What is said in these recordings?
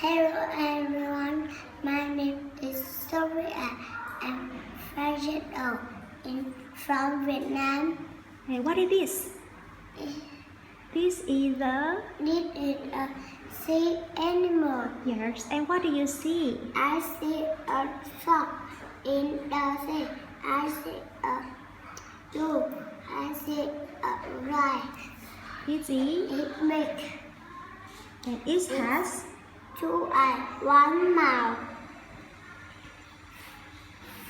Hello everyone, my name is Sophia. I'm 5 years old from Vietnam. Hey, what is this? This is a... This is a sea animal. Yes, and what do you see? I see a shark in the sea. I see a dog. I see a rat. Is it? It makes And it has... 2 eyes, 1 mouth.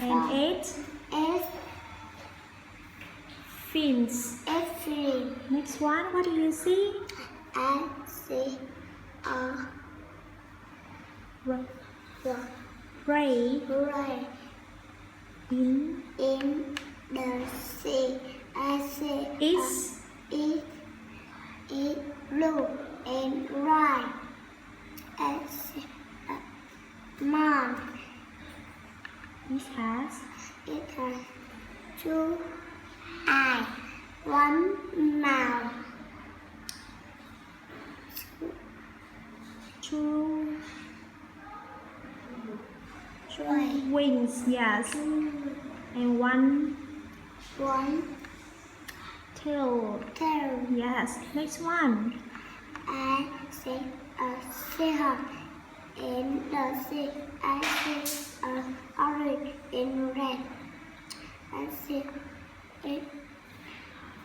And 8 It's fins. free. Next one, what do you see? I see a Ray ray in in the sea. I see it blue and white. I see a man. it has 2 eyes, 1 mouth. two Ray. wings, yes, and one 1 tail, tail. yes. Next one, I see a seahorse in the sea. I see a orange and red. I see it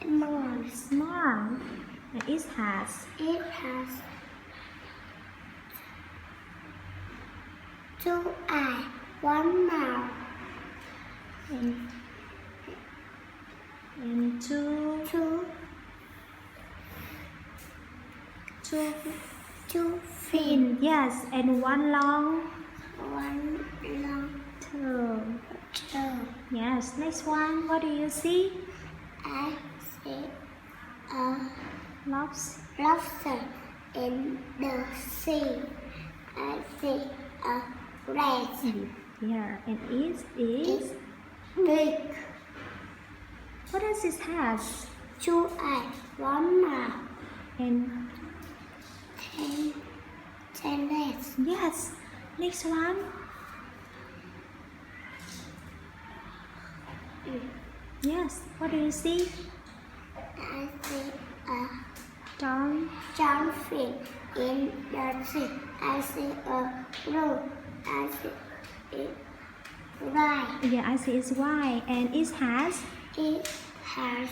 more. small, and it has It has 2 eyes, 1 mouth. and two Fin. fin, yes, and one long 1 long tail, tail. yes. Next one, what do you see? I see a lobster in the sea. I see a rat. Yeah, and it is. Big. What does it has? 2 eyes, 1 mouth. And 10 legs. yes, next one. Yes, what do you see? I see a Down. dolphin in the sea. I see a blue. I see it right. Yeah, I see it's white, and it has It has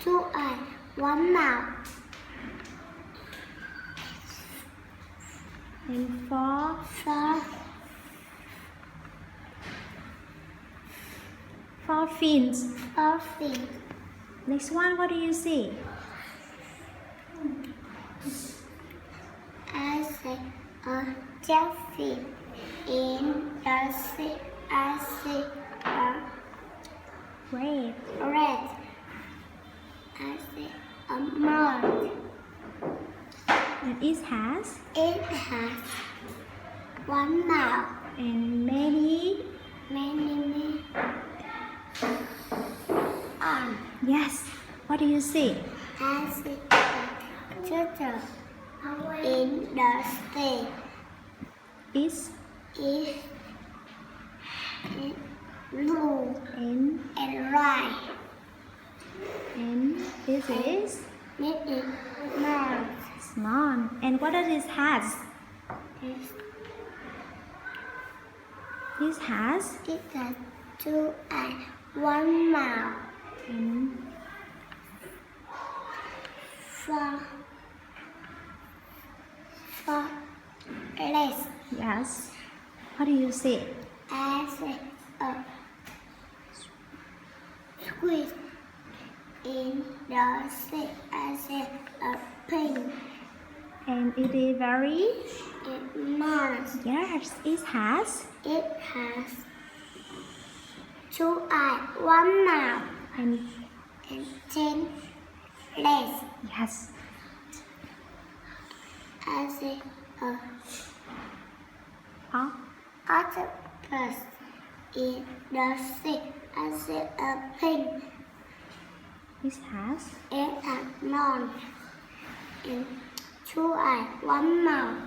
2 eyes, 1 mouth. and four fins. 4 feet. Next one, what do you see? I see a jellyfish in the sea. I see a Red. rat. I see a moth. And it has It has 1 mouth. and many. Many arms. Yes, what do you see? I see a turtle in the sea. It's It blue and and white. this is This is mouth. small. And what does it has? This has It has 2 eyes, 1 mouth. and 4 legs. yes. What do you see? I see a squid in the sea. I see a pig. And it is very It mouse. yes. It has It has 2 eyes, 1 mouth, and 10 legs. yes. I see a Up octopus in the sea. I see a pig. it has It has none and two eyes, one mouth.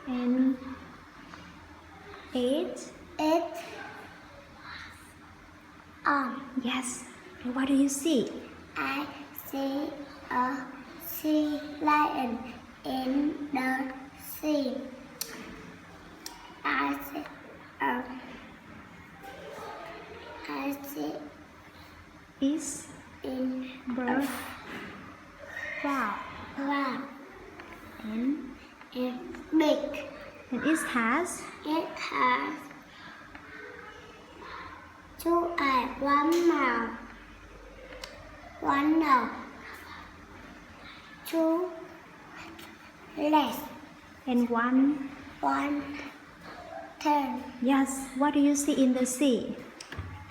And eight. Eight arms. Yes. And what do you see? I see a sea lion in the sea. I see Is in bird. Wow. round And big. it has It has two eyes, one mouth, one nose, two legs, and one. one tail. Yes. What do you see in the sea?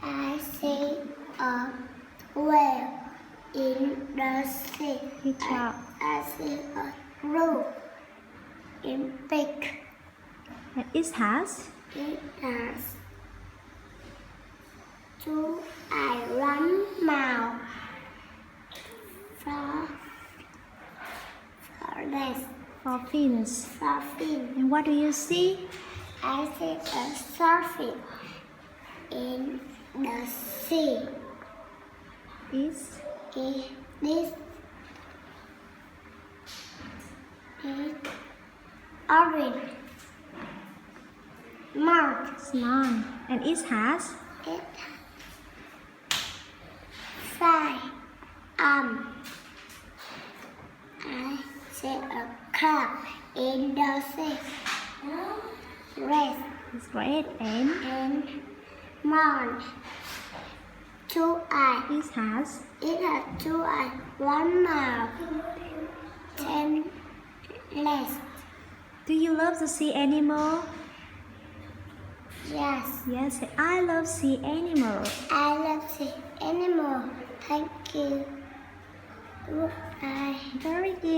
I see a whale in the sea. Good job. I see a roof in big. And it has It has two eyes, one mouth, four legs, four fins. four feet. And what do you see? I see a surfing in the sea. Is This is orange mouth. nine. And it has It five arms. I see a crab in the sea. Red is red and and moon. Two eyes. it has It has two eyes, one mouth, 10 legs. Do you love the sea animal? Yes, Yes, I love sea animal. I love the animal. Thank you. Goodbye. Very good.